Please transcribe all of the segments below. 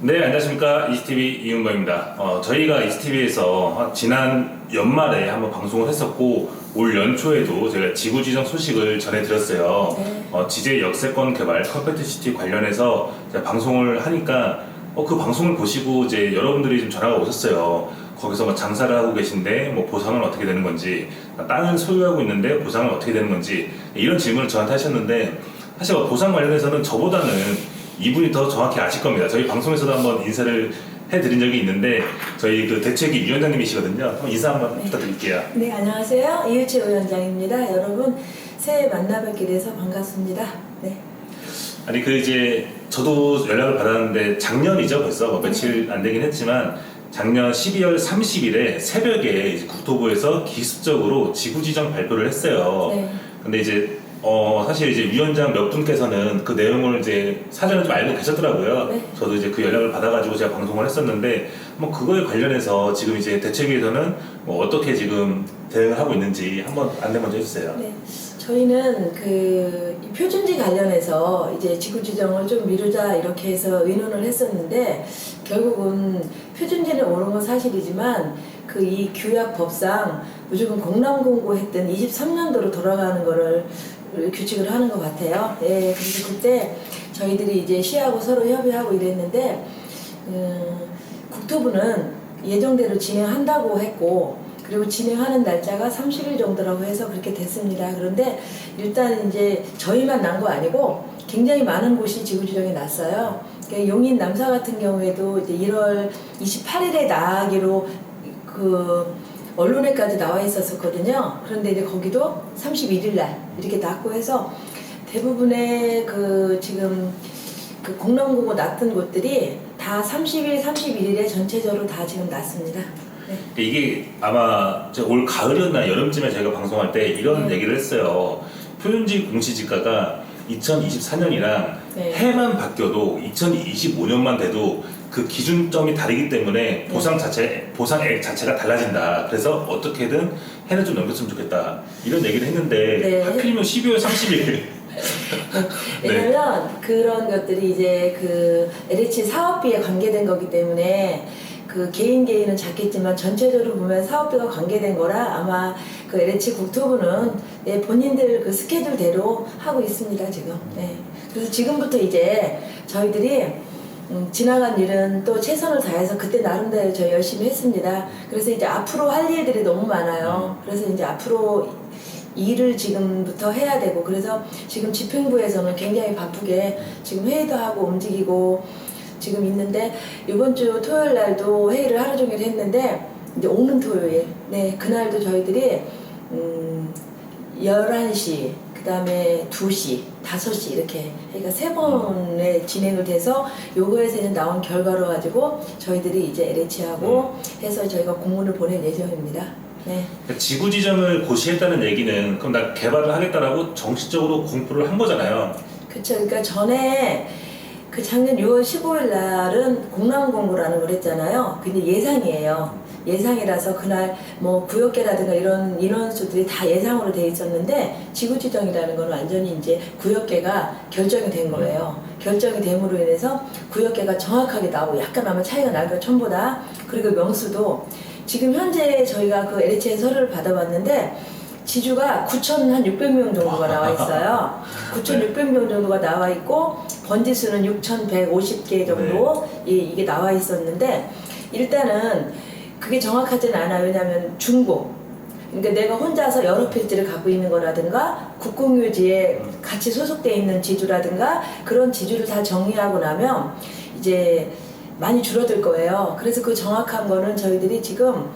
네, 안녕하십니까. 이스티비 이은거입니다. 저희가 이스티비에서 지난 연말에 한번 방송을 했었고, 올 연초에도 제가 지구지정 소식을 전해드렸어요. 네. 지제 역세권 개발 퍼펙트시티 관련해서 제가 방송을 하니까 그 방송을 보시고 이제 여러분들이 좀 전화가 오셨어요. 거기서 뭐 장사를 하고 계신데 뭐 보상은 어떻게 되는 건지, 땅을 소유하고 있는데 보상은 어떻게 되는 건지, 이런 질문을 저한테 하셨는데, 사실 보상 관련해서는 저보다는 이분이 더 정확히 아실 겁니다. 저희 방송에서도 한번 인사를 해드린 적이 있는데, 저희 그 대책위 위원장님이시거든요. 한번 인사 한번 부탁드릴게요. 네, 안녕하세요. 이유채 위원장입니다. 여러분, 새해 만나뵙게 돼서 반갑습니다. 네. 아니 이제 저도 연락을 받았는데 작년이죠. 벌써 뭐 며칠 안 되긴 했지만 작년 12월 30일에 새벽에 이제 국토부에서 기습적으로 지구지정 발표를 했어요. 네. 근데 이제 사실 이제 위원장 몇 분께서는 그 내용을 이제 사전에 좀 알고 계셨더라고요. 네. 저도 이제 그 연락을 받아가지고 제가 방송을 했었는데, 뭐 그거에 관련해서 지금 이제 대책위에서는 뭐 어떻게 지금 대응을 하고 있는지 한번 안내 먼저 해주세요. 네. 저희는 이 표준지 관련해서 이제 지구 지정을 좀 미루자 이렇게 해서 의논을 했었는데, 결국은 표준지는 오른 건 사실이지만 이 규약법상 무조건 공람공고했던 23년도로 돌아가는 거를 규칙을 하는 것 같아요. 네, 그래서 그때 저희들이 이제 시하고 서로 협의하고 이랬는데, 국토부는 예정대로 진행한다고 했고, 그리고 진행하는 날짜가 30일 정도라고 해서 그렇게 됐습니다. 그런데 일단 이제 저희만 난 거 아니고 굉장히 많은 곳이 지구지정이 났어요. 그러니까 용인 남사 같은 경우에도 이제 1월 28일에 나기로 언론에까지 나와 있었거든요. 그런데 이제 거기도 31일 날 이렇게 났고 해서 대부분의 지금 공람공고 났던 곳들이 다 30일, 31일에 전체적으로 다 지금 났습니다. 네. 이게 아마 올 가을이었나 여름쯤에 저희가 방송할 때 이런 얘기를 했어요. 표준지 공시지가가 2024년이랑 네. 해만 바뀌어도 2025년만 돼도 그 기준점이 다르기 때문에 보상액 자체가 달라진다. 그래서 어떻게든 해는 좀 넘겼으면 좋겠다. 이런 얘기를 했는데, 네. 하필이면 12월 30일. 왜냐면 그런 것들이 이제 LH 사업비에 관계된 거기 때문에 개인은 작겠지만 전체적으로 보면 사업비가 관계된 거라 아마 LH 국토부는 본인들 스케줄대로 하고 있습니다, 지금. 네. 그래서 지금부터 이제 저희들이 지나간 일은 또 최선을 다해서 그때 나름대로 저희 열심히 했습니다. 그래서 이제 앞으로 할 일들이 너무 많아요. 그래서 이제 앞으로 일을 지금부터 해야 되고, 그래서 지금 집행부에서는 굉장히 바쁘게 지금 회의도 하고 움직이고 지금 있는데, 이번 주 토요일 날도 회의를 하루 종일 했는데, 이제 오는 토요일, 네, 그날도 저희들이 11시, 그 다음에 2시, 5시 이렇게, 그러니까 3번에 진행을 돼서 요거에서 이제 나온 결과로 가지고 저희들이 이제 LH하고 해서 저희가 공문을 보낼 예정입니다. 네. 지구지정을 고시했다는 얘기는 그럼 나 개발을 하겠다라고 정식적으로 공표를 한 거잖아요. 그쵸. 그러니까 전에 작년 6월 15일 날은 공람공고라는 걸 했잖아요. 근데 예상이에요. 예상이라서 그날 뭐 구역계라든가 이런 인원수들이 다 예상으로 돼 있었는데, 지구지정이라는 건 완전히 이제 구역계가 결정이 된 거예요. 결정이 됨으로 인해서 구역계가 정확하게 나오고, 약간 아마 차이가 날 거예요, 전보다. 그리고 명수도 지금 현재 저희가 LH의 서류를 받아봤는데 지주가 9,600명 정도가 나와 있어요. 9,600명 정도가 나와 있고 번지수는 6,150개 정도 이게 나와 있었는데, 일단은 그게 정확하지는 않아요. 왜냐하면 중복, 그러니까 내가 혼자서 여러 필지를 갖고 있는 거라든가 국공유지에 같이 소속돼 있는 지주라든가 그런 지주를 다 정리하고 나면 이제 많이 줄어들 거예요. 그래서 그 정확한 거는 저희들이 지금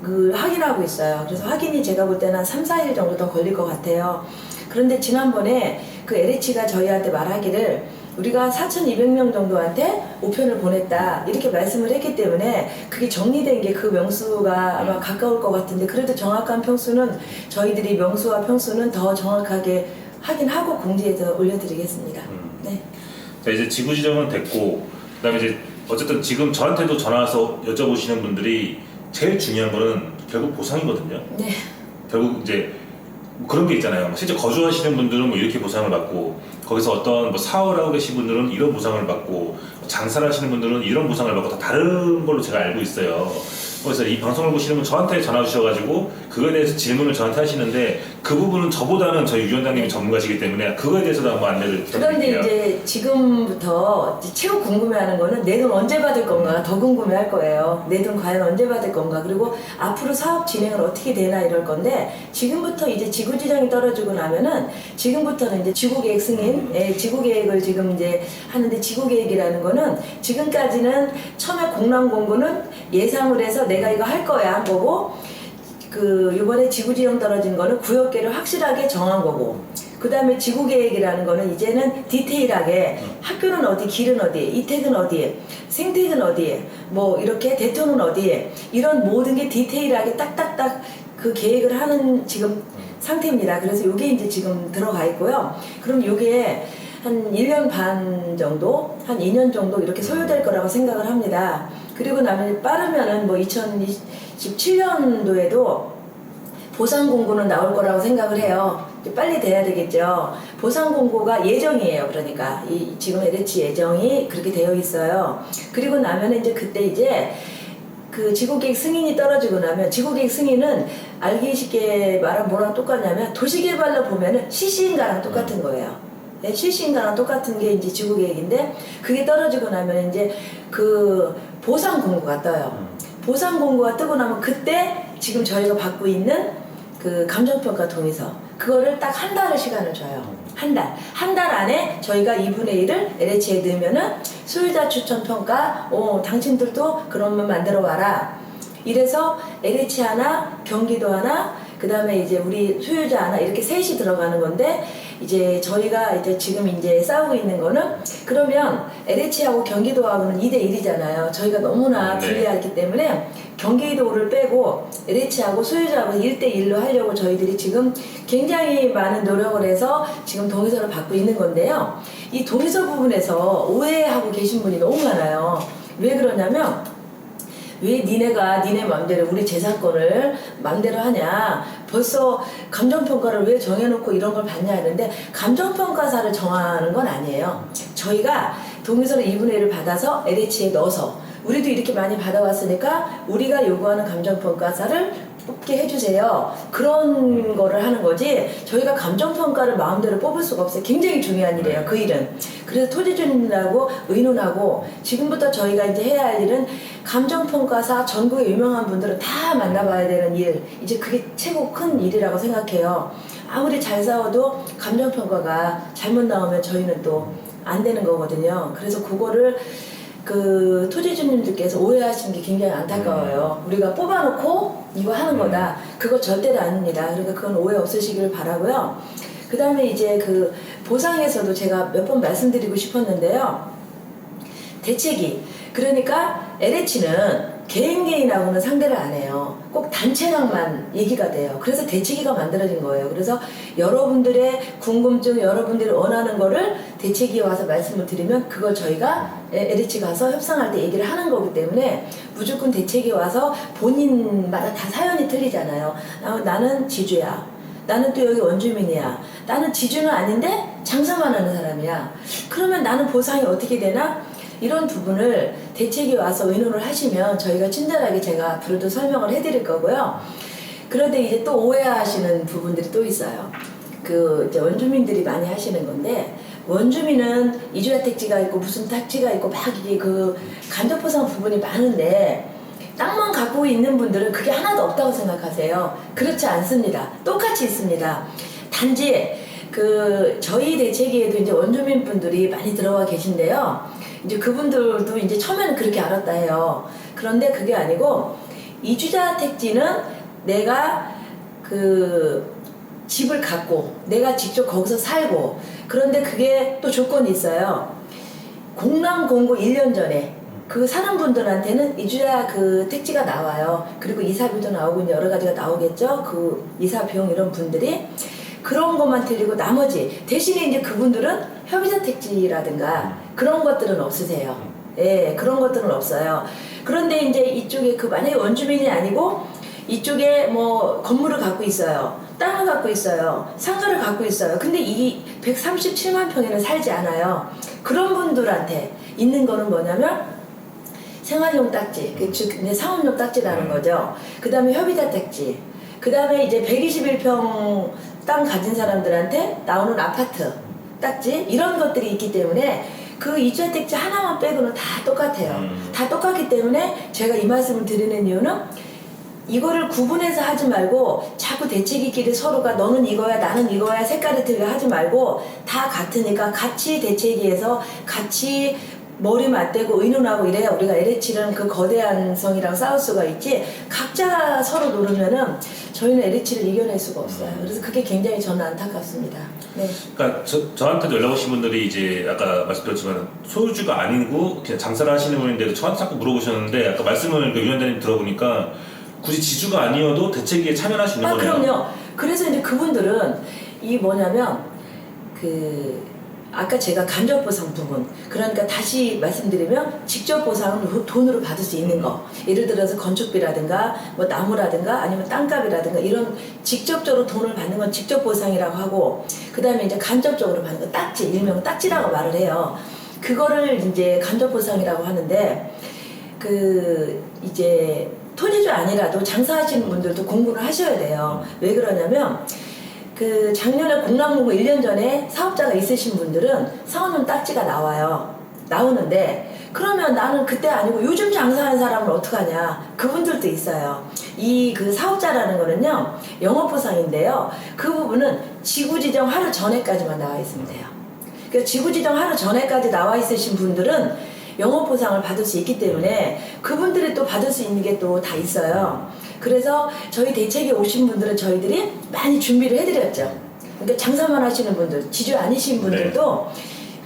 확인하고 있어요. 그래서 확인이 제가 볼 때는 한 3, 4일 정도 더 걸릴 것 같아요. 그런데 지난번에 LH가 저희한테 말하기를 우리가 4,200명 정도한테 우편을 보냈다 이렇게 말씀을 했기 때문에 그게 정리된 게 그 명수가 아마 가까울 것 같은데, 그래도 정확한 평수는 저희들이 명수와 평수는 더 정확하게 확인하고 공지해서 올려드리겠습니다. 네. 자, 이제 지구지정은 됐고, 그다음에 이제 어쨌든 지금 저한테도 전화 와서 여쭤보시는 분들이 제일 중요한 거는 결국 보상이거든요. 네. 결국 이제 뭐 그런 게 있잖아요. 실제 거주하시는 분들은 뭐 이렇게 보상을 받고, 거기서 어떤 뭐 사업을 하고 계신 분들은 이런 보상을 받고, 장사를 하시는 분들은 이런 보상을 받고 다 다른 걸로 제가 알고 있어요. 그래서 이 방송을 보시는 분 저한테 전화 주셔가지고 그거에 대해서 질문을 저한테 하시는데 그 부분은 저보다는 저희 유 원장님이 전문가시기 때문에 그거에 대해서도 한번 안내를 그런데 부탁드릴게요. 이제 지금부터 이제 최고 궁금해하는 거는 내 돈 언제 받을 건가 더 궁금해할 거예요. 내 돈 과연 언제 받을 건가, 그리고 앞으로 사업 진행을 어떻게 되나 이럴 건데, 지금부터 이제 지구지정이 떨어지고 나면은 지금부터는 이제 지구계획 승인, 지구계획을 지금 이제 하는데, 지구계획이라는 거는 지금까지는 처음에 공람공고는 예상을 해서 내가 이거 할 거야 한 거고, 그 이번에 지구지정 떨어진 거는 구역계를 확실하게 정한 거고, 그 다음에 지구계획이라는 거는 이제는 디테일하게 학교는 어디, 길은 어디, 이택은 어디, 생태는 어디, 뭐 이렇게 대토는 어디, 이런 모든 게 디테일하게 딱딱딱 그 계획을 하는 지금 상태입니다. 그래서 이게 이제 지금 들어가 있고요. 그럼 이게 한 1년 반 정도, 한 2년 정도 이렇게 소요될 거라고 생각을 합니다. 그리고 나면 빠르면은 뭐 2027년도에도 보상 공고는 나올 거라고 생각을 해요. 빨리 돼야 되겠죠. 보상 공고가 예정이에요. 그러니까 이 지금 LH 예정이 그렇게 되어 있어요. 그리고 나면 이제 그때 이제 그 지구계획 승인이 떨어지고 나면, 지구계획 승인은 알기 쉽게 말하면 뭐랑 똑같냐면 도시개발로 보면은 CC인가랑 똑같은 거예요. 네, CC인가랑 똑같은 게 이제 지구계획인데, 그게 떨어지고 나면 이제 그 보상 공고가 떠요. 보상 공고가 뜨고 나면 그때 지금 저희가 받고 있는 그 감정평가 동의서, 그거를 딱 한 달의 시간을 줘요. 한 달. 한 달 안에 저희가 2분의 1을 LH에 넣으면은 소유자 추천 평가, 당신들도 그러면 만들어 와라. 이래서 LH 하나, 경기도 하나, 그 다음에 이제 우리 소유자 하나, 이렇게 셋이 들어가는 건데, 이제 저희가 이제 지금 이제 싸우고 있는 거는, 그러면 LH하고 경기도하고는 2대1이잖아요. 저희가 너무나 불리하기 때문에 경기도를 빼고 LH하고 소유자하고 1대1로 하려고 저희들이 지금 굉장히 많은 노력을 해서 지금 동의서를 받고 있는 건데요. 이 동의서 부분에서 오해하고 계신 분이 너무 많아요. 왜 그러냐면, 왜 니네가 니네 맘대로 우리 재산권을 맘대로 하냐, 벌써 감정평가를 왜 정해놓고 이런 걸 받냐 하는데, 감정평가사를 정하는 건 아니에요. 저희가 동의서를 2분의 1을 받아서 LH에 넣어서, 우리도 이렇게 많이 받아왔으니까 우리가 요구하는 감정평가사를 뽑게 해주세요, 그런 거를 하는 거지, 저희가 감정평가를 마음대로 뽑을 수가 없어요. 굉장히 중요한 일이에요, 그 일은. 그래서 토지주님들하고 의논하고, 지금부터 저희가 이제 해야 할 일은 감정평가사, 전국의 유명한 분들은 다 만나봐야 되는 일, 이제 그게 최고 큰 일이라고 생각해요. 아무리 잘 싸워도 감정평가가 잘못 나오면 저희는 또 안 되는 거거든요. 그래서 그거를 그 토지주님들께서 오해하시는 게 굉장히 안타까워요. 우리가 뽑아놓고 이거 하는 거다, 그거 절대로 아닙니다. 그러니까 그건 오해 없으시길 바라고요. 그 다음에 이제 그 보상에서도 제가 몇 번 말씀드리고 싶었는데요. 대책이, 그러니까 LH는 개인하고는 상대를 안 해요. 꼭 단체랑만 얘기가 돼요. 그래서 대책위가 만들어진 거예요. 그래서 여러분들의 궁금증, 여러분들이 원하는 거를 대책위에 와서 말씀을 드리면 그걸 저희가 LH 가서 협상할 때 얘기를 하는 거기 때문에, 무조건 대책위에 와서 본인마다 다 사연이 틀리잖아요. 나는 지주야, 나는 또 여기 원주민이야, 나는 지주는 아닌데 장사만 하는 사람이야, 그러면 나는 보상이 어떻게 되나? 이런 부분을 대책이 와서 의논을 하시면 저희가 친절하게 제가 앞으로도 설명을 해드릴 거고요. 그런데 이제 또 오해하시는 부분들이 또 있어요. 그 이제 원주민들이 많이 하시는 건데, 원주민은 이주야 택지가 있고 무슨 택지가 있고 막 이게 그 간접보상 부분이 많은데, 땅만 갖고 있는 분들은 그게 하나도 없다고 생각하세요. 그렇지 않습니다. 똑같이 있습니다. 단지 그 저희 대책위에도 이제 원주민 분들이 많이 들어와 계신데요. 이제 그분들도 이제 처음에는 그렇게 알았다 해요. 그런데 그게 아니고, 이주자 택지는 내가 그 집을 갖고 내가 직접 거기서 살고, 그런데 그게 또 조건이 있어요. 공람 공고 1년 전에 그 사는 분들한테는 이주자 그 택지가 나와요. 그리고 이사비도 나오고 여러 가지가 나오겠죠. 그 이사 비용 이런 분들이. 그런 것만 틀리고 나머지 대신에 이제 그분들은 협의자 택지라든가 그런 것들은 없으세요. 예, 그런 것들은 없어요. 그런데 이제 이쪽에 그 만약에 원주민이 아니고 이쪽에 뭐 건물을 갖고 있어요, 땅을 갖고 있어요, 상가를 갖고 있어요. 근데 이 137만 평에는 살지 않아요. 그런 분들한테 있는 거는 뭐냐면 생활용 딱지, 즉 이제 상업용 딱지라는 거죠. 그 다음에 협의자 딱지, 그 다음에 이제 121평 땅 가진 사람들한테 나오는 아파트 딱지 이런 것들이 있기 때문에 그 이주택지 하나만 빼고는 다 똑같아요. 다 똑같기 때문에 제가 이 말씀을 드리는 이유는 이거를 구분해서 하지 말고 자꾸 대책이끼리 서로가 너는 이거야 나는 이거야 색깔이 틀려 하지 말고 다 같으니까 같이 대책위에서 같이 머리 맞대고 의논하고 이래야 우리가 LH는 그 거대한 성이랑 싸울 수가 있지 각자 서로 노르면은 저희는 LH를 이겨낼 수가 없어요. 그래서 그게 굉장히 저는 안타깝습니다. 네. 그러니까 저한테도 연락 오신 분들이 이제 아까 말씀드렸지만 소유주가 아니고 그냥 장사를 하시는 분인데도 저한테 자꾸 물어보셨는데 아까 말씀을 그 위원장님 들어보니까 굳이 지주가 아니어도 대책위에 참여할 수 있는 거네요. 그럼요. 그래서 이제 그분들은 이 뭐냐면 아까 제가 간접 보상 부분 그러니까 다시 말씀드리면 직접 보상은 돈으로 받을 수 있는 거 예를 들어서 건축비라든가 뭐 나무라든가 아니면 땅값이라든가 이런 직접적으로 돈을 받는 건 직접 보상이라고 하고 그 다음에 이제 간접적으로 받는 건 딱지 일명 딱지라고 말을 해요. 그거를 이제 간접 보상이라고 하는데 이제 토지주 아니라도 장사하시는 분들도 공부를 하셔야 돼요. 왜 그러냐면 작년에 공락농구 1년 전에 사업자가 있으신 분들은 상업용 딱지가 나오는데 그러면 나는 그때 아니고 요즘 장사하는 사람은 어떡하냐 그분들도 있어요. 그 사업자라는 거는요 영업보상인데요 그 부분은 지구지정 하루 전에까지만 나와 있으면 돼요. 그러니까 지구지정 하루 전에까지 나와 있으신 분들은 영업보상을 받을 수 있기 때문에 그분들이 또 받을 수 있는 게 또 다 있어요. 그래서 저희 대책에 오신 분들은 저희들이 많이 준비를 해드렸죠. 그러니까 장사만 하시는 분들, 지주 아니신 분들도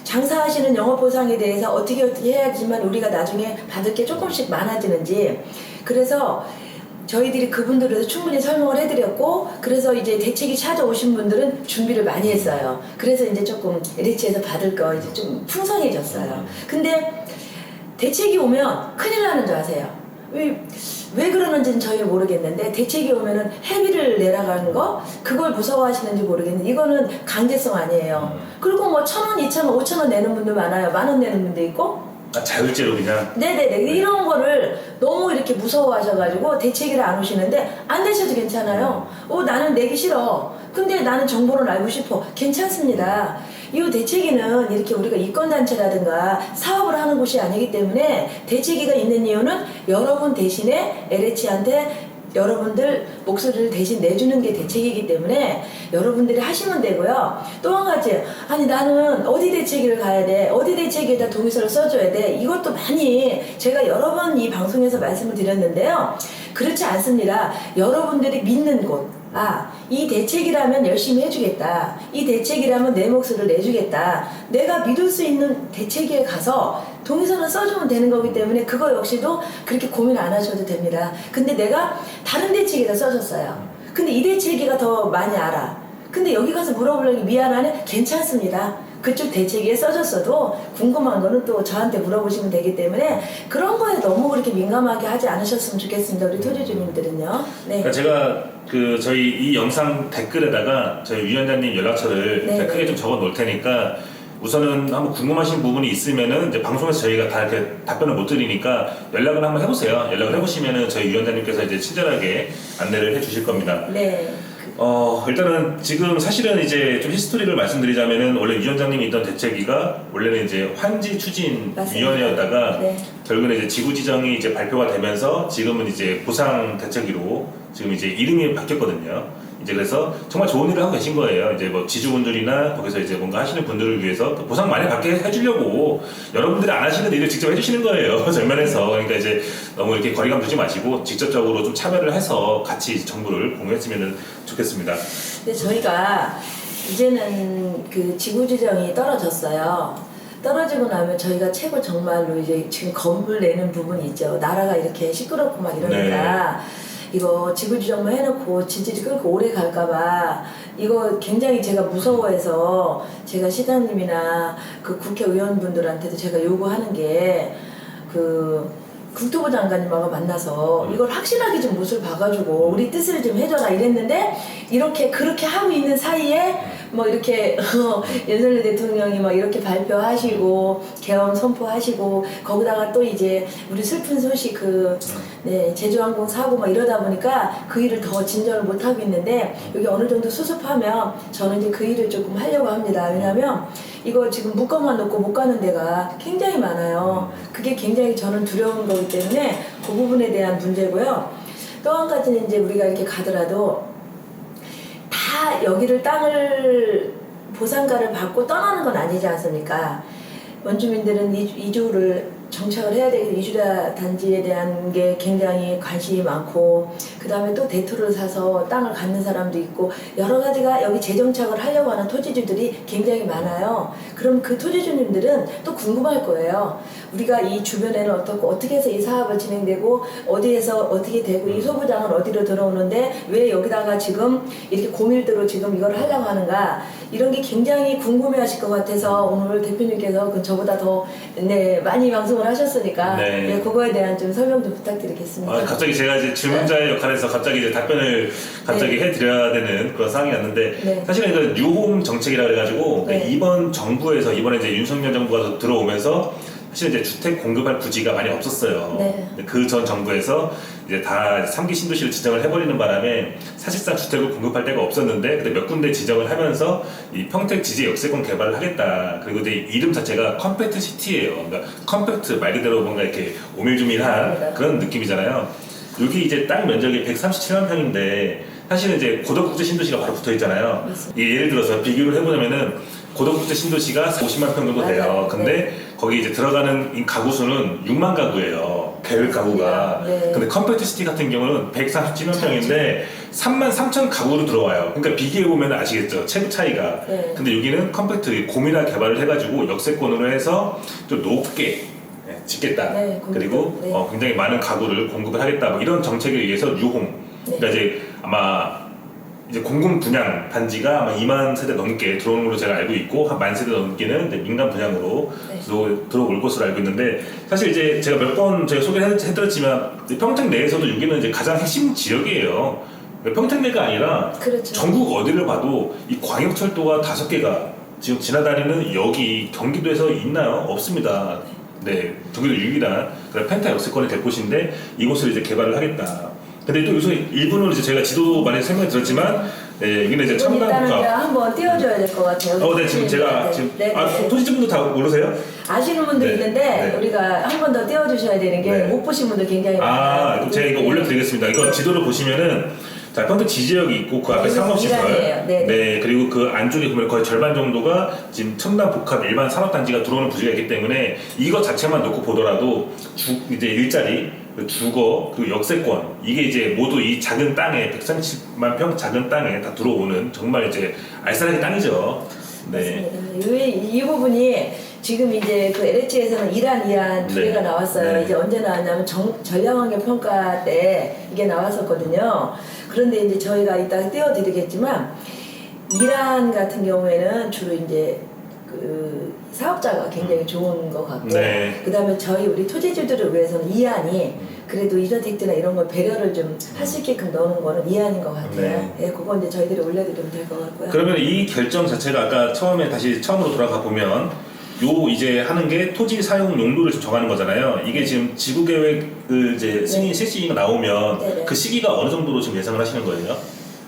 장사하시는 영업보상에 대해서 어떻게 해야지만 우리가 나중에 받을 게 조금씩 많아지는지 그래서 저희들이 그분들에서 충분히 설명을 해드렸고 그래서 이제 대책이 찾아오신 분들은 준비를 많이 했어요. 그래서 이제 조금 LH에서 받을 거 이제 좀 풍성해졌어요. 근데 대책이 오면 큰일 나는 줄 아세요. 왜 그러는지는 저희는 모르겠는데 대책이 오면은 회비를 내라가는 거 그걸 무서워하시는지 모르겠는데 이거는 강제성 아니에요. 그리고 뭐 1,000원, 2,000원, 5,000원 내는 분도 많아요. 10,000원 내는 분도 있고 자율제로 그냥 네네네 이런 거를 너무 이렇게 무서워하셔가지고 대책위를 안 오시는데 안 되셔도 괜찮아요. 나는 내기 싫어. 근데 나는 정보를 알고 싶어. 괜찮습니다. 이 대책위는 이렇게 우리가 이권단체라든가 사업을 하는 곳이 아니기 때문에 대책위가 있는 이유는 여러분 대신에 LH한테 여러분들 목소리를 대신 내주는 게 대책이기 때문에 여러분들이 하시면 되고요. 또 한 가지 아니 나는 어디 대책위를 가야 돼 어디 대책위에다 동의서를 써줘야 돼 이것도 많이 제가 여러 번 이 방송에서 말씀을 드렸는데요. 그렇지 않습니다. 여러분들이 믿는 곳 이 대책이라면 열심히 해주겠다. 이 대책이라면 내 목소리를 내주겠다. 내가 믿을 수 있는 대책위에 가서 동의서는 써주면 되는 거기 때문에 그거 역시도 그렇게 고민 안 하셔도 됩니다. 근데 내가 다른 대책위에다 써줬어요. 근데 이 대책위가 더 많이 알아. 근데 여기 가서 물어보려니 미안하네? 괜찮습니다. 그쪽 대책위에 써줬어도 궁금한 거는 또 저한테 물어보시면 되기 때문에 그런 거에 너무 그렇게 민감하게 하지 않으셨으면 좋겠습니다. 우리 토지주민들은요. 네. 그러니까 제가 저희 이 영상 댓글에다가 저희 위원장님 연락처를 네. 크게 좀 적어 놓을 테니까 우선은 한번 궁금하신 부분이 있으면은 이제 방송에서 저희가 다 이렇게 답변을 못 드리니까 연락을 한번 해보세요. 연락을 해보시면은 저희 위원장님께서 이제 친절하게 안내를 해주실 겁니다. 네. 일단은 지금 사실은 이제 좀 히스토리를 말씀드리자면은 원래 위원장님이 있던 대책위가 원래는 이제 환지 추진 위원회였다가 네. 결국은 이제 지구 지정이 이제 발표가 되면서 지금은 이제 보상 대책위로 지금 이제 이름이 바뀌었거든요. 이제 그래서 정말 좋은 일을 하고 계신 거예요. 이제 뭐 지주분들이나 거기서 이제 뭔가 하시는 분들을 위해서 보상 많이 받게 해주려고 여러분들이 안 하시는 일을 직접 해주시는 거예요. 전면에서. 그러니까 이제 너무 이렇게 거리감 두지 마시고 직접적으로 좀 참여를 해서 같이 정보를 공유했으면 좋겠습니다. 근데 저희가 이제는 그 지구 지정이 떨어졌어요. 떨어지고 나면 저희가 최고 정말로 이제 지금 겁을 내는 부분이 있죠. 나라가 이렇게 시끄럽고 막 이러니까. 이거 지구지정만 해놓고 지지리 끌고 오래 갈까봐 이거 굉장히 제가 무서워해서 제가 시장님이나 그 국회의원분들한테도 제가 요구하는 게 국토부 장관님하고 만나서 이걸 확실하게 좀 못을 봐가지고 우리 뜻을 좀 해줘라 이랬는데 이렇게 그렇게 하고 있는 사이에 뭐 이렇게 윤석열 대통령이 막 이렇게 발표하시고 계엄 선포하시고 거기다가 또 이제 우리 슬픈 소식 제주항공 사고 막 이러다 보니까 그 일을 더 진전을 못 하고 있는데 여기 어느 정도 수습하면 저는 이제 그 일을 조금 하려고 합니다. 왜냐면 이거 지금 묶어만 놓고 못 가는 데가 굉장히 많아요. 그게 굉장히 저는 두려운 거기 때문에 그 부분에 대한 문제고요. 또 한 가지는 이제 우리가 이렇게 가더라도 다 여기를 땅을 보상가를 받고 떠나는 건 아니지 않습니까? 원주민들은 이주를 정착을 해야 되고 이주자 단지에 대한 게 굉장히 관심이 많고 그 다음에 또 대토를 사서 땅을 갖는 사람도 있고 여러 가지가 여기 재정착을 하려고 하는 토지주들이 굉장히 많아요. 그럼 그 토지주님들은 또 궁금할 거예요. 우리가 이 주변에는 어떻고 어떻게 해서 이 사업을 진행되고 어디에서 어떻게 되고 이 소부장은 어디로 들어오는데 왜 여기다가 지금 이렇게 고밀도로 지금 이걸 하려고 하는가 이런 게 굉장히 궁금해하실 것 같아서 오늘 대표님께서 저보다 더 많이 방송을 하셨으니까 그거에 대한 좀 설명 좀 부탁드리겠습니다. 갑자기 제가 이제 질문자의 역할에서 갑자기 이제 답변을 해드려야 되는 그런 상황이 왔는데 사실은 그 뉴홈 정책이라 그래가지고 이번 정부에서 이번에 이제 윤석열 정부가 들어오면서 사실 이제 주택 공급할 부지가 많이 없었어요. 그 전 정부에서 이제 다 3기 신도시를 지정을 해버리는 바람에 사실상 주택을 공급할 데가 없었는데 그때 몇 군데 지정을 하면서 이 평택 지지 역세권 개발을 하겠다. 그리고 이제 이름 자체가 컴팩트 시티예요. 그러니까 컴팩트 말 그대로 뭔가 이렇게 오밀조밀한 그런 느낌이잖아요. 여기 이제 땅 면적이 137만 평인데 사실은 이제 고덕국제 신도시가 바로 붙어 있잖아요. 예를 들어서 비교를 해보자면은 고덕국제 신도시가 50만 평 정도 돼요. 근데 거기 이제 들어가는 가구 수는 6만 가구예요. 계획 가구가. 근데 컴팩트 시티 같은 경우는 137만 평인데 3만 3천 가구로 들어와요. 그러니까 비교해보면 아시겠죠? 체급 차이가. 근데 여기는 컴팩트 고밀화 개발을 해가지고 역세권으로 해서 좀 높게 짓겠다. 그리고 굉장히 많은 가구를 공급을 하겠다. 뭐 이런 정책에 의해서 뉴홈. 그러니까 이제 아마 이제 공공 분양 단지가 아마 2만 세대 넘게 들어오는 걸로 제가 알고 있고 한 1만 세대 넘게는 이제 민간 분양으로 들어올 것으로 알고 있는데 사실 이제 제가 몇 번 제가 소개를 해드렸지만 평택 내에서도 여기는 이제 가장 핵심 지역이에요. 평택 내가 아니라 전국 어디를 봐도 이 광역철도가 5개가 지금 지나다니는 여기 경기도에서 있나요? 없습니다. 경기도 유일한 펜타 역세권이 될 곳인데 이곳을 이제 개발을 하겠다. 근데 또 요새 일부는 이제 제가 지도도 많이 설명을 드렸지만 여기는 이제 첨단국가 한번 띄워줘야 될 것 같아요. 지금 제가 토지주분도 다 모르세요? 아시는 분들 있는데 우리가 한 번 더 띄워주셔야 되는 게 못 보신 분들 굉장히 많아요. 그럼 제가 이거 올려드리겠습니다. 이거 지도를 보시면은 자, 평택 지지역이 있고 그 앞에 상업시설, 그리고 그 안쪽에 보면 거의 절반 정도가 지금 첨단 복합 일반 산업단지가 들어오는 부지가 있기 때문에 이것 자체만 놓고 보더라도 이제 일자리, 주거, 그리고 역세권 이게 이제 모두 이 작은 땅에 130만 평 작은 땅에 다 들어오는 정말 이제 알싸하게 땅이죠. 맞습니다. 이 부분이 지금 이제 그 LH에서는 이란 두 개가 나왔어요. 이제 언제 나왔냐면 전략환경 평가 때 이게 나왔었거든요. 그런데 이제 저희가 이따 띄워드리겠지만 이란 같은 경우에는 주로 이제 그 사업자가 굉장히 좋은 것 같고 그 다음에 우리 토지주들을 위해서는 이안이 그래도 이저택트나 이런 걸 배려를 좀 할 수 있게끔 넣는 거는 이안인 것 같아요. 그거 이제 저희들이 올려드리면 될 것 같고요. 그러면 이 결정 자체가 아까 처음으로 돌아가 보면 이제 하는 게 토지 사용 용도를 좀 정하는 거잖아요. 이게 지금 지구계획 이제 승인 실시가 나오면 그 시기가 어느 정도로 지금 예상을 하시는 거예요?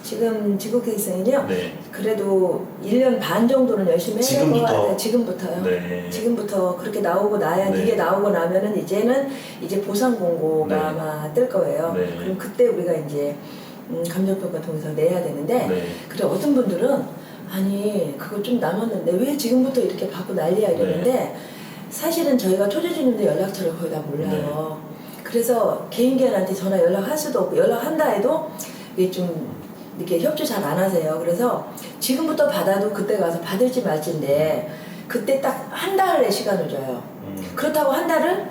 지금 지구계획서는요. 그래도 1년 반 정도는 열심히 해야 될 것 같아요. 지금부터요. 지금부터 그렇게 나오고 나야 이게 나오고 나면은 이제는 보상 공고가 아마 뜰 거예요. 그럼 그때 우리가 이제 감정평가 통해서 내야 되는데 그래 어떤 분들은 아니 그거 좀 남았는데 왜 지금부터 이렇게 받고 난리야 이러는데 사실은 저희가 토지주님들 연락처를 거의 다 몰라요. 그래서 개인한테 전화 연락할 수도 없고 연락한다 해도 이게 좀 이렇게 협조 잘 안 하세요. 그래서 지금부터 받아도 그때 가서 받을지 말지인데 그때 딱 한 달의 시간을 줘요. 그렇다고 한 달을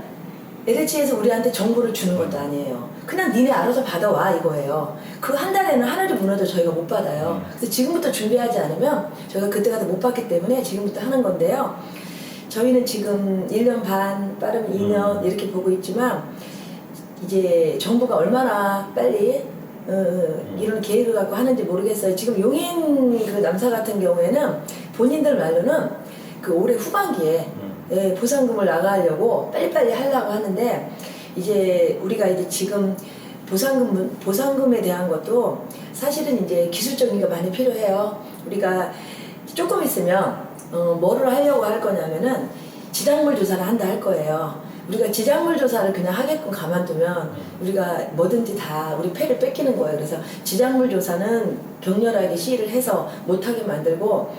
LH에서 우리한테 정보를 주는 것도 아니에요. 그냥 니네 알아서 받아와 이거예요. 그 한 달에는 하늘이 무너져 저희가 못 받아요. 그래서 지금부터 준비하지 않으면 저희가 그때 가서 못 받기 때문에 지금부터 하는 건데요. 저희는 지금 1년 반, 빠르면 2년 이렇게 보고 있지만 이제 정부가 얼마나 빨리 이런 계획을 갖고 하는지 모르겠어요. 지금 용인 그 남사 같은 경우에는 본인들 말로는 그 올해 후반기에 예, 보상금을 나가려고 빨리빨리 하려고 하는데 이제 우리가 이제 지금 보상금에 대한 것도 사실은 이제 기술적인 게 많이 필요해요. 우리가 조금 있으면 뭐를 하려고 할 거냐면은 지작물 조사를 한다 할 거예요. 우리가 지작물 조사를 그냥 하게끔 가만두면 우리가 뭐든지 다 우리 패를 뺏기는 거예요. 그래서 지작물 조사는 격렬하게 시위를 해서 못하게 만들고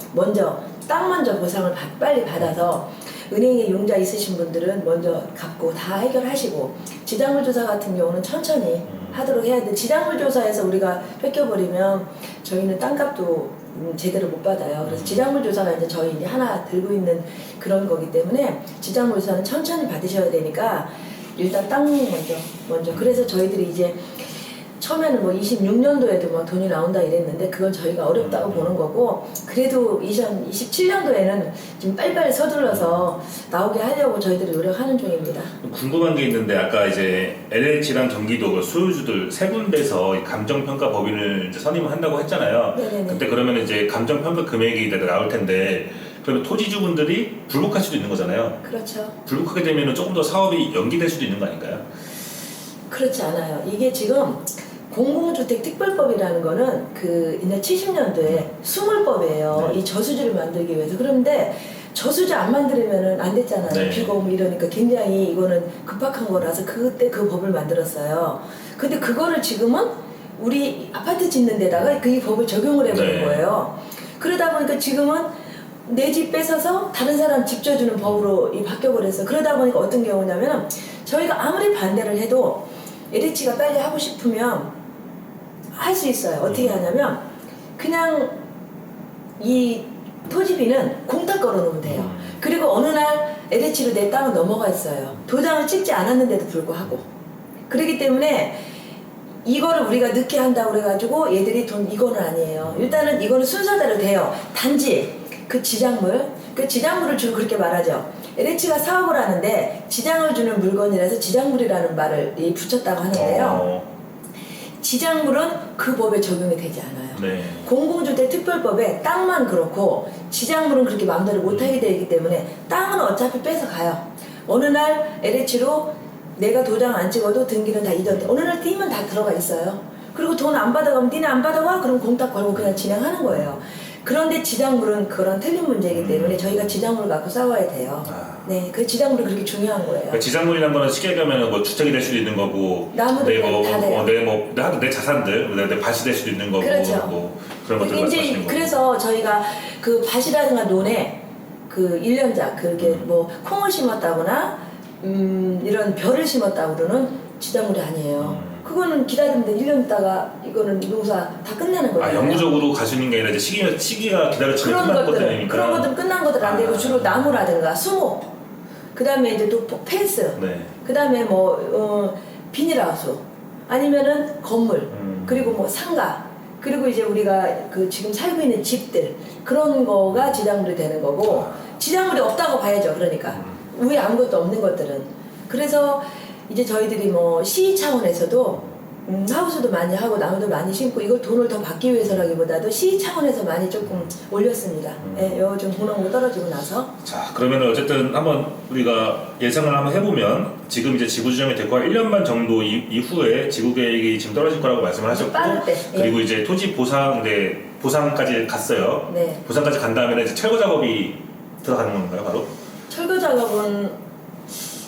땅 먼저 보상을 빨리 받아서 은행에 융자 있으신 분들은 먼저 갚고 다 해결하시고 지작물 조사 같은 경우는 천천히 하도록 해야 돼. 지작물 조사에서 우리가 뺏겨버리면 저희는 땅값도 제대로 못 받아요. 그래서 지작물 조사가 이제 저희 이제 하나 들고 있는 그런 거기 때문에 지작물 조사는 천천히 받으셔야 되니까 일단 땅 먼저. 그래서 저희들이 이제 처음에는 뭐 26년도에도 막 돈이 나온다 이랬는데 그건 저희가 어렵다고 보는 거고 그래도 2027년도에는 지금 빨리빨리 서둘러서 나오게 하려고 저희들이 노력하는 중입니다. 궁금한 게 있는데 아까 이제 LH랑 경기도 그 소유주들 세 군데서 이 감정평가 법인을 이제 선임을 한다고 했잖아요. 네네네. 그때 그러면 이제 감정평가 금액이 나올 텐데 그러면 토지주분들이 불복할 수도 있는 거잖아요. 그렇죠. 불복하게 되면 조금 더 사업이 연기될 수도 있는 거 아닌가요? 그렇지 않아요. 이게 지금 공공주택특별법이라는 거는 그 옛날 70년도에 수물법이에요. 네. 이 저수지를 만들기 위해서. 그런데 저수지 안 만들면은 안 됐잖아요. 네. 비가 오면 이러니까 굉장히 이거는 급박한 거라서 그때 그 법을 만들었어요. 근데 그거를 지금은 우리 아파트 짓는 데다가 그 이 법을 적용을 해버린 네. 거예요. 그러다 보니까 지금은 내 집 뺏어서 다른 사람 집 줘주는 법으로 바뀌어버렸어요. 그러다 보니까 어떤 경우냐면 저희가 아무리 반대를 해도 LH가 빨리 하고 싶으면 할 수 있어요. 어떻게 하냐면 그냥 이 토지비는 공탁 걸어놓으면 돼요. 그리고 어느 날 LH로 내 땅은 넘어가 있어요. 도장을 찍지 않았는데도 불구하고. 그렇기 때문에 이거를 우리가 늦게 한다고 그래가지고 얘들이 이거는 아니에요. 일단은 이거는 순서대로 돼요. 단지 그 지작물을 주로 그렇게 말하죠. LH가 사업을 하는데 지장을 주는 물건이라서 지작물이라는 말을 붙였다고 하는데요. 지작물은 그 법에 적용이 되지 않아요. 네. 공공주택특별법에 땅만 그렇고 지작물은 그렇게 마음대로 못하게 되기 때문에 땅은 어차피 뺏어가요. 어느 날 LH로 내가 도장 안 찍어도 등기는 다 이전 어느 날 띄면 다 들어가 있어요. 그리고 돈 안 받아가면 니네 안 받아와? 그럼 공탁 걸고 그냥 진행하는 거예요. 그런데 지작물은 그런 틀린 문제이기 때문에 저희가 지작물을 갖고 싸워야 돼요. 네, 그 지작물이 그렇게 중요한 거예요. 그러니까 지작물이라는 거는 쉽게 얘기하면 뭐 주택이 될 수도 있는 거고 나무도 다 돼요. 내 자산들, 내 밭이 될 수도 있는 거고 그렇죠. 뭐 그런 것들 말씀하시는 거고. 그래서 저희가 그 밭이라든가 논에 그 1년작 그렇게 뭐 콩을 심었다거나 이런 벼를 심었다고 그러는 지작물이 아니에요. 그거는 기다리면 돼. 1년 있다가 이거는 농사 다 끝내는 거예요. 영구적으로 가시는 게 아니라 이제 시기가 기다려지면 끝난 것들이니까. 그런 것들은 끝난 것들 안 되고 주로 나무라든가 수목, 그 다음에 이제 또 펜스, 네. 그 다음에 뭐 비닐하우스, 아니면은 건물, 그리고 뭐 상가, 그리고 이제 우리가 그 지금 살고 있는 집들 그런 거가 지작물이 되는 거고 지작물이 없다고 봐야죠. 그러니까 위에 아무것도 없는 것들은. 그래서 이제 저희들이 뭐 시의 차원에서도 하우스도 많이 하고 나무도 많이 심고 이걸 돈을 더 받기 위해서라기보다도 시의 차원에서 많이 조금 올렸습니다. 예, 요즘 공농도 떨어지고 나서. 자, 그러면 어쨌든 한번 우리가 예상을 한번 해보면 지금 이제 지구 지정이 됐고 1년만 정도 이후에 지구 계획이 지금 떨어질 거라고 말씀을 하셨고 빠를 때, 예. 그리고 이제 토지 보상까지 갔어요. 네. 보상까지 간 다음에 이제 철거 작업이 들어가는 건가요, 바로? 철거 작업은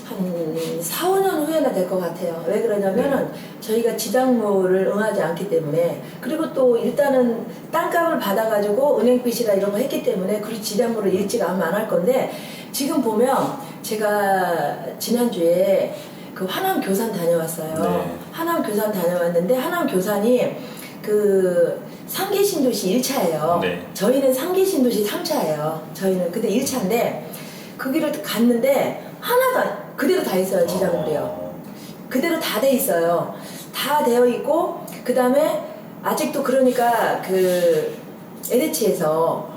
한 4, 5년 후에나 될 것 같아요. 왜 그러냐면은 저희가 지작물을 응하지 않기 때문에 그리고 또 일단은 땅값을 받아가지고 은행빚이라 이런 거 했기 때문에 그 지작물을 일찍 하면 안 할 건데 지금 보면 제가 지난주에 그 하남 교산 다녀왔어요. 네. 하남 교산 다녀왔는데 하남 교산이 그 상계 신도시 1차예요. 네. 저희는 상계 신도시 3차예요. 저희는 근데 1차인데 그 길을 갔는데 하나가 그대로 다 있어요. 지작물이요. 그대로 다 돼 있어요. 다 되어 있고 그 다음에 아직도 그러니까 그 LH에서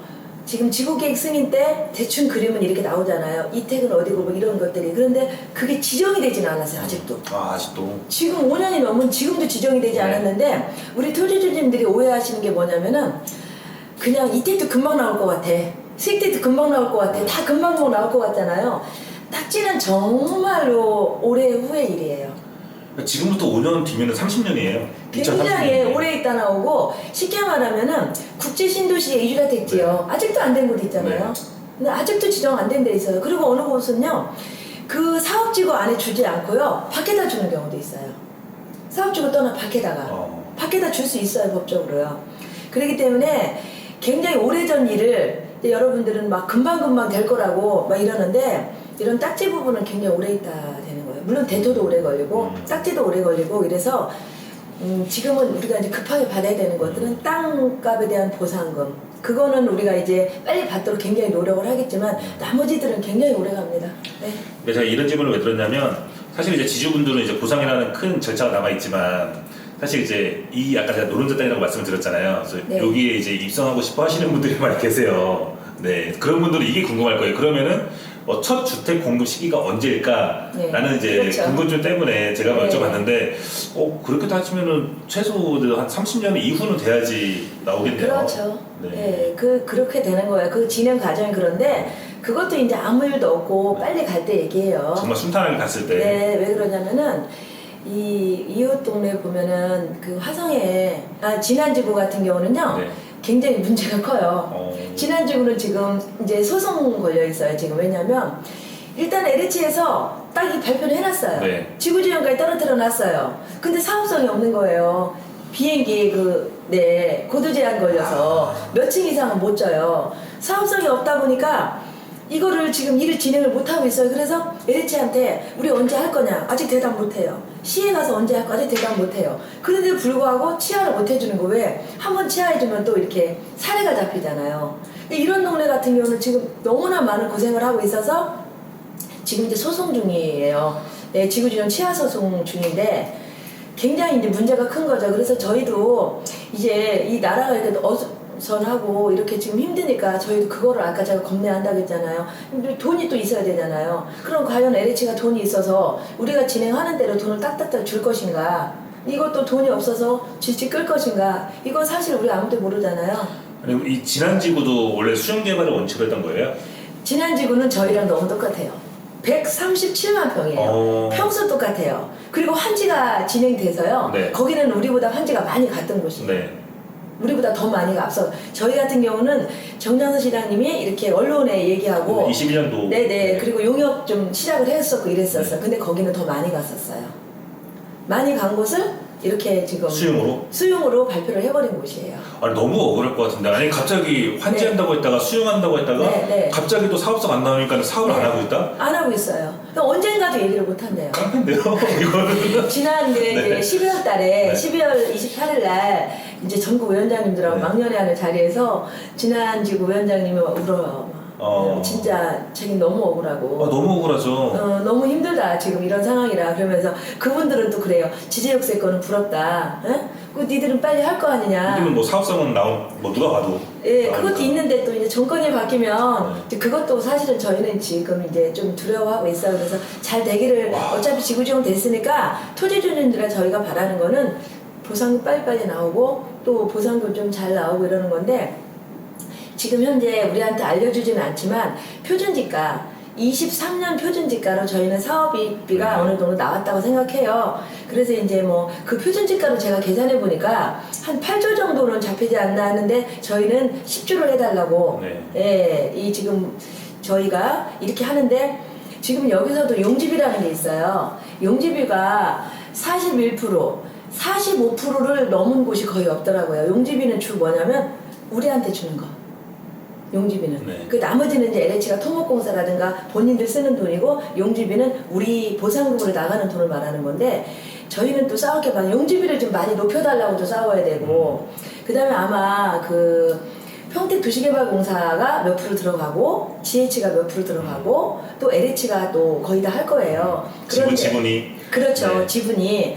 지금 지구계획 승인 때 대충 그림은 이렇게 나오잖아요. 이택은 어디고 뭐 이런 것들이. 그런데 그게 지정이 되지는 않았어요. 아직도. 아, 아직도. 지금 5년이 넘은 지금도 지정이 되지 네. 않았는데 우리 토지주님들이 오해하시는 게 뭐냐면은 그냥 이택도 금방 나올 것 같아. 수익택도 금방 나올 것 같아. 다 금방 나올 것 같잖아요. 딱지는 정말로 올해 후의 일이에요. 지금부터 5년 뒤면은 30년이에요. 굉장히 오래 있다 나오고 쉽게 말하면은 국제 신도시의 이주라 택지요. 아직도 안 된 곳 있잖아요. 근데 아직도 지정 안 된 데 있어요. 그리고 어느 곳은요. 그 사업지구 안에 주지 않고요. 밖에다 주는 경우도 있어요. 사업지구 떠나 밖에다가. 밖에다 줄 수 있어요. 법적으로요. 그렇기 때문에 굉장히 오래전 일을 여러분들은 막 금방금방 될 거라고 막 이러는데 이런 딱지 부분은 굉장히 오래 있다 되는 거예요. 물론 대토도 오래 걸리고 딱지도 오래 걸리고 이래서 지금은 우리가 이제 급하게 받아야 되는 것들은 땅값에 대한 보상금 그거는 우리가 이제 빨리 받도록 굉장히 노력을 하겠지만 나머지들은 굉장히 오래 갑니다. 네. 근데 제가 이런 질문을 왜 들었냐면 사실 이제 지주분들은 이제 보상이라는 큰 절차가 남아 있지만 사실 이제 이 아까 제가 노른자 땅이라고 말씀을 드렸잖아요. 그래서 네. 여기에 이제 입성하고 싶어 하시는 분들이 많이 계세요. 네, 그런 분들은 이게 궁금할 거예요. 그러면은 첫 주택 공급 시기가 언제일까라는 네. 이제 그렇죠. 궁금증 때문에 제가 네. 여쭤봤는데 그렇게 따지면은 최소 한 30년 이후는 돼야지 나오겠네요. 그렇죠. 네. 네. 그렇게 되는 거예요. 그 진행 과정이 그런데 그것도 이제 아무 일도 없고 빨리 갈 때 얘기해요. 정말 순탄하게 갔을 때. 네, 왜 그러냐면은 이 이웃 동네 보면은 그 화성에 진안지구 같은 경우는요. 네. 굉장히 문제가 커요. 진안지구는 지금 이제 소송 걸려 있어요. 지금 왜냐면 일단 LH에서 딱이 발표를 해놨어요. 네. 지구지형까지 떨어뜨려 놨어요. 근데 사업성이 없는 거예요. 비행기 고도 제한 걸려서 몇 층 이상은 못 져요. 사업성이 없다 보니까 이거를 지금 일을 진행을 못 하고 있어요. 그래서 LH한테 우리 언제 할 거냐 아직 대답 못 해요. 시에 가서 언제 할 거 아직 대답 못 해요. 그런데도 불구하고 치아를 못 해주는 거 왜? 한번 치아해주면 또 이렇게 사례가 잡히잖아요. 이런 동네 같은 경우는 지금 너무나 많은 고생을 하고 있어서 지금 이제 소송 중이에요. 네, 지구지형 치아 소송 중인데 굉장히 이제 문제가 큰 거죠. 그래서 저희도 이제 이 나라가 이렇게 어선하고 이렇게 지금 힘드니까 저희도 그거를 아까 제가 겁내한다고 했잖아요. 근데 돈이 또 있어야 되잖아요. 그럼 과연 LH가 돈이 있어서 우리가 진행하는 대로 돈을 딱딱딱 줄 것인가? 이것도 돈이 없어서 질질 끌 것인가? 이건 사실 우리 아무도 모르잖아요. 아니, 이 진안지구도 원래 수용 개발을 원칙으로 했던 거예요? 진안지구는 저희랑 너무 똑같아요. 137만 평이에요. 어. 평수 똑같아요. 그리고 환지가 진행돼서요. 네. 거기는 우리보다 환지가 많이 갔던 곳이에요. 네. 우리보다 더 많이 앞서. 저희 같은 경우는 정장서 시장님이 이렇게 언론에 얘기하고 21년도. 네네. 그리고 용역 좀 시작을 했었고 이랬었어요. 근데 거기는 더 많이 갔었어요. 많이 간 곳을 이렇게 지금 수용으로 발표를 해버린 곳이에요. 아니 너무 억울할 것 같은데 아니 갑자기 환지한다고 했다가 수용한다고 했다가 갑자기 또 사업성 안 나오니까 사업을 안 하고 있다? 안 하고 있어요. 언젠가도 얘기를 못 한대요. 깡패인데요 이거는. 지난 이제 12월 달에 12월 28일 날 이제 전국 위원장님들하고 막년회하는 자리에서 진안지구 위원장님이 울어요. 진짜 자기 너무 억울하고 너무 억울하죠. 너무 힘들다 지금 이런 상황이라 그러면서 그분들은 또 그래요. 지제역세 거는 부럽다. 그 니들은 빨리 할 거 아니냐. 니들은 뭐 사업성은 누가 봐도. 예, 그것도 있는데 또 이제 정권이 바뀌면 이제 그것도 사실은 저희는 지금 이제 좀 두려워하고 있어요. 그래서 잘 되기를 어차피 지구지형 됐으니까 토지주민들과 저희가 바라는 거는 보상금 빨리빨리 나오고 또 보상금 좀 잘 나오고 이러는 건데 지금 현재 우리한테 알려주지는 않지만 표준지가 23년 표준지가로 저희는 사업비가 어느 정도 나왔다고 생각해요. 그래서 이제 뭐 그 표준지가로 제가 계산해 보니까 한 8조 정도는 잡히지 않나 하는데 저희는 10조를 해달라고. 예, 이 지금 저희가 이렇게 하는데 지금 여기서도 용지비라는 게 있어요. 용지비가 41%, 45%를 넘은 곳이 거의 없더라고요. 용지비는 주 뭐냐면 우리한테 주는 거. 용지비는. 그 나머지는 이제 LH가 토목공사라든가 본인들 쓰는 돈이고 용지비는 우리 보상금으로 나가는 돈을 말하는 건데 저희는 또 싸울 게 많아요. 용지비를 좀 많이 높여달라고도 싸워야 되고 그 다음에 아마 그 평택도시개발공사가 몇 프로 들어가고 GH가 몇 프로 들어가고 또 LH가 또 거의 다 할 거예요. 지분이. 그렇죠. 지분이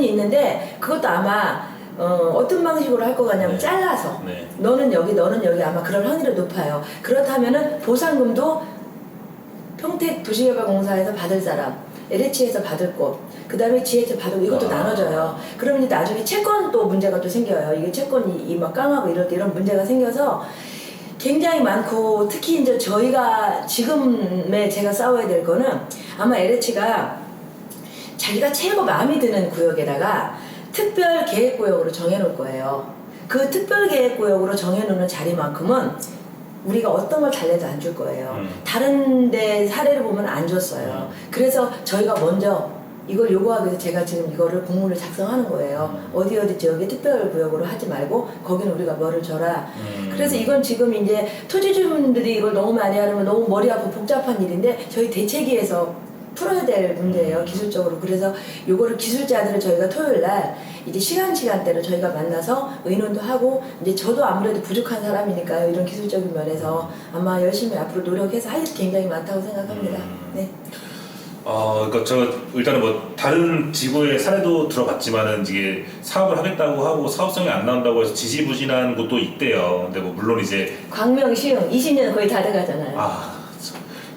있는데 그것도 아마 어떤 방식으로 할 것 같냐면 네. 잘라서 네. 너는 여기 아마 그럴 확률이 높아요. 그렇다면은 보상금도 평택 도시개발공사에서 받을 사람, LH에서 받을 곳, 그 다음에 지혜에서 받을 곳 이것도 나눠져요. 그러면 이제 나중에 채권 또 문제가 또 생겨요. 이게 채권이 막 깡하고 이럴 때 이런 문제가 생겨서 굉장히 많고, 특히 이제 저희가 지금에 제가 싸워야 될 거는 아마 LH가 자기가 최고 마음에 드는 구역에다가 특별 계획구역으로 정해놓을 거예요. 그 특별 계획구역으로 정해놓는 자리만큼은 우리가 어떤 걸 달래도 안 줄 거예요. 다른 데 사례를 보면 안 줬어요. 그래서 저희가 먼저 이걸 요구하기 위해서 제가 지금 이거를 공문을 작성하는 거예요. 어디 지역에 특별구역으로 하지 말고 거기는 우리가 뭐를 줘라. 그래서 이건 지금 이제 토지주민들이 이걸 너무 많이 하려면 너무 머리 아프고 복잡한 일인데 저희 대책위에서 풀어야 될 문제예요, 기술적으로. 그래서 요거를 기술자들을 저희가 토요일 날 이제 시간대로 저희가 만나서 의논도 하고, 이제 저도 아무래도 부족한 사람이니까요, 이런 기술적인 면에서 아마 열심히 앞으로 노력해서 할 일이 굉장히 많다고 생각합니다. 네. 그러니까 저 일단은 뭐 다른 지구의 사례도 들어봤지만은 이게 사업을 하겠다고 하고 사업성이 안 나온다고 해서 지지부진한 곳도 있대요. 근데 뭐 물론 이제 광명, 시흥 20년 거의 다 돼가잖아요.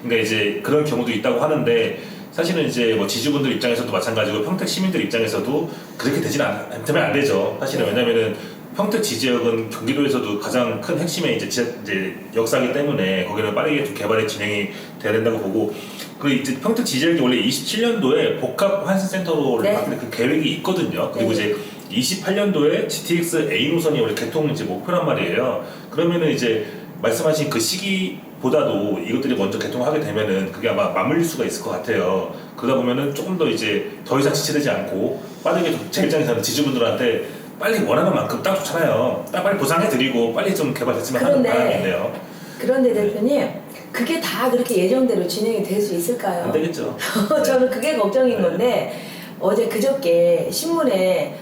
그러니까 이제 그런 경우도 있다고 하는데, 사실은 이제 뭐 지주분들 입장에서도 마찬가지고 평택 시민들 입장에서도 그렇게 되진 않다면 안 되죠. 사실은 왜냐면은 평택 지지역은 경기도에서도 가장 큰 핵심의 이제 역사이기 때문에 거기는 빠르게 좀 개발이 진행이 돼야 된다고 보고, 그리고 이제 평택 지지역이 원래 27년도에 복합 환승센터로 네. 바뀌는 그 계획이 있거든요. 그리고 네. 이제 28년도에 GTX A 노선이 원래 개통 이제 목표란 말이에요. 그러면은 이제 말씀하신 그 시기보다도 이것들이 먼저 개통하게 되면은 그게 아마 맞물릴 수가 있을 것 같아요. 그러다 보면은 조금 더 이제 더 이상 지체되지 않고 빠르게 좀 제 입장에서는 지주분들한테 빨리 원하는 만큼 땅 좋잖아요. 땅 빨리 보상해드리고 빨리 좀 개발됐으면 하는 바람이 있네요. 그런데 대표님, 그게 다 그렇게 예정대로 진행이 될 수 있을까요? 안 되겠죠. 저는 그게 걱정인 네. 건데, 어제 그저께 신문에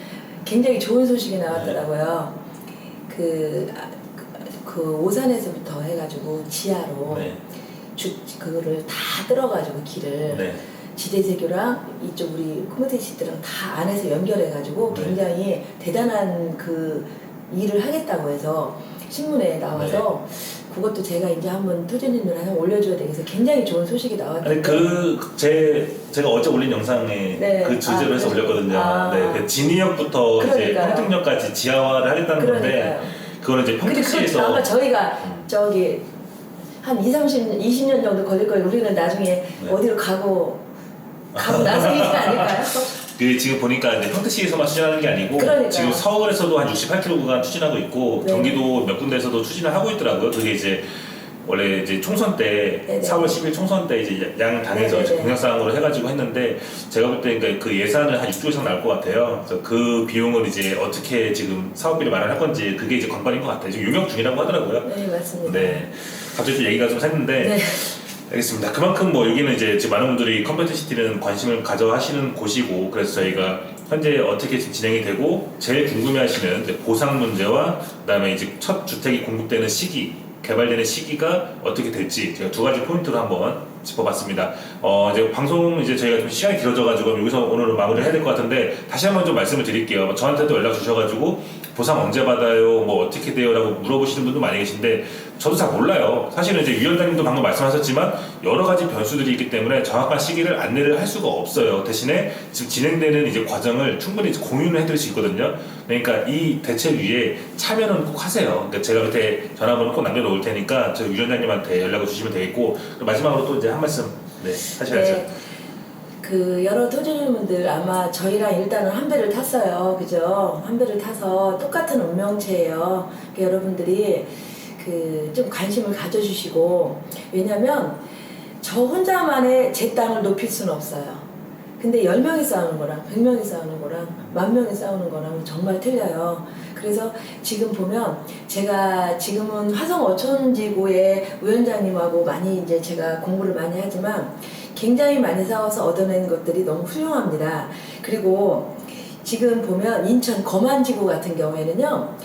굉장히 좋은 소식이 나왔더라고요. 그 오산에서부터 해가지고 지하로 네. 그거를 다 뚫어가지고 길을 네. 지대세교랑 이쪽 우리 코모테시트랑 다 안에서 연결해가지고 네. 굉장히 대단한 그 일을 하겠다고 해서 신문에 나와서 그것도 제가 이제 한번 토지님들한테 올려줘야 되겠어서 굉장히 좋은 소식이 나왔는데. 아니 제가 어제 올린 영상에 네. 그 주제로 해서 그러죠. 올렸거든요. 네. 그 진이역부터 이제 그러니까요. 평택역까지 지하화를 하겠다는 건데, 그러니까요. 그거는 이제 근데 평택시에서 그것도 아마 저희가 저기 한 20년 정도 걸릴 거예요. 우리는 나중에 어디로 가고 나서 이게 아닐까요? 그 지금 보니까 이제 평택시에서만 추진하는 게 아니고 그러니까요. 지금 서울에서도 한 68km 구간 추진하고 있고 네. 경기도 몇 군데에서도 추진을 하고 있더라고요. 그게 이제 원래 이제 총선 때 네네. 4월 10일 총선 때 이제 양 당에서 네네네. 공약사항으로 해가지고 했는데, 제가 볼 때 그 예산을 한 6조 이상 나올 것 같아요. 그래서 그 비용을 이제 어떻게 지금 사업비를 마련할 건지 그게 이제 관건인 것 같아요. 지금 용역 중이라고 하더라고요. 네, 맞습니다. 네. 갑자기 좀 얘기가 좀 샜는데. 네. 알겠습니다. 그만큼 뭐 여기는 이제 지금 많은 분들이 컴퓨터시티는 관심을 가져 하시는 곳이고, 그래서 저희가 현재 어떻게 지금 진행이 되고 제일 궁금해하시는 이제 보상 문제와 그다음에 이제 첫 주택이 공급되는 시기, 개발되는 시기가 어떻게 될지 제가 두 가지 포인트로 한번 짚어봤습니다. 이제 방송 이제 저희가 좀 시간이 길어져가지고 여기서 오늘은 마무리를 해야 될 것 같은데, 다시 한번 좀 말씀을 드릴게요. 저한테도 연락 주셔가지고 보상 언제 받아요, 뭐 어떻게 돼요라고 물어보시는 분도 많이 계신데 저도 잘 몰라요. 사실은 이제 위원장님도 방금 말씀하셨지만 여러 가지 변수들이 있기 때문에 정확한 시기를 안내를 할 수가 없어요. 대신에 지금 진행되는 이제 과정을 충분히 공유를 해드릴 수 있거든요. 그러니까 이 대책위에 참여는 꼭 하세요. 그러니까 제가 그때 전화번호 꼭 남겨놓을 테니까 저희 위원장님한테 연락을 주시면 되겠고, 마지막으로 또 이제 한 말씀 하셔야죠. 네. 그 여러 토지주민들 아마 저희랑 일단은 한 배를 탔어요. 그죠? 한 배를 타서 똑같은 운명체예요. 그러니까 여러분들이 그 좀 관심을 가져주시고, 왜냐면 저 혼자만의 제 땅을 높일 수는 없어요. 근데 10명이 싸우는 거랑 100명이 싸우는 거랑 10,000명이 싸우는 거랑 정말 틀려요. 그래서 지금 보면 제가 지금은 화성 어촌지구의 위원장님하고 많이 이제 제가 공부를 많이 하지만 굉장히 많이 싸워서 얻어낸 것들이 너무 훌륭합니다. 그리고 지금 보면 인천 거만지구 같은 경우에는요,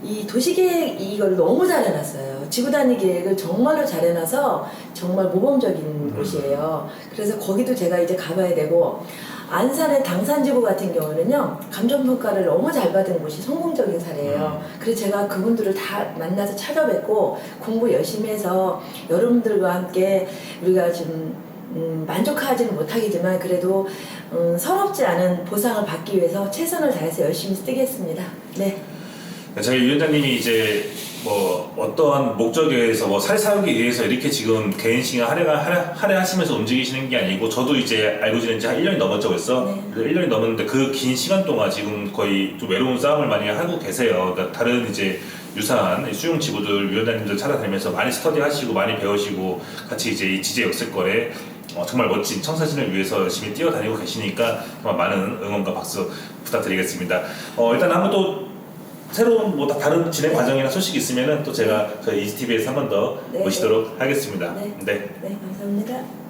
이 도시계획 이걸 너무 잘 해놨어요. 지구단위 계획을 정말로 잘 해놔서 정말 모범적인 곳이에요. 그래서 거기도 제가 이제 가봐야 되고, 안산의 당산지구 같은 경우는요, 감정평가를 너무 잘 받은 곳이 성공적인 사례예요. 그래서 제가 그분들을 다 만나서 찾아뵙고 공부 열심히 해서 여러분들과 함께 우리가 좀 만족하지는 못하겠지만 그래도 서럽지 않은 보상을 받기 위해서 최선을 다해서 열심히 쓰겠습니다. 네. 저희 위원장님이 이제 뭐 어떠한 목적에 의해서 뭐 살 사기 위해서 이렇게 지금 개인 시간 할애하시면서 움직이시는 게 아니고 저도 이제 알고 지낸 지 한 1년이 넘었죠 벌써. 네. 그래서 1년이 넘었는데 그 긴 시간 동안 지금 거의 좀 외로운 싸움을 많이 하고 계세요. 그러니까 다른 이제 유사한 수용 지구들 위원장님들 찾아다니면서 많이 스터디하시고 많이 배우시고 같이 이제 이 지제 역세권에 정말 멋진 청사진을 위해서 열심히 뛰어다니고 계시니까 정말 많은 응원과 박수 부탁드리겠습니다. 일단 한번 또 새로운 뭐 다른 진행 과정이나 소식이 있으면은 또 제가 저희 이지TV에서 한 번 더 네. 모시도록 하겠습니다. 네. 네. 네, 감사합니다.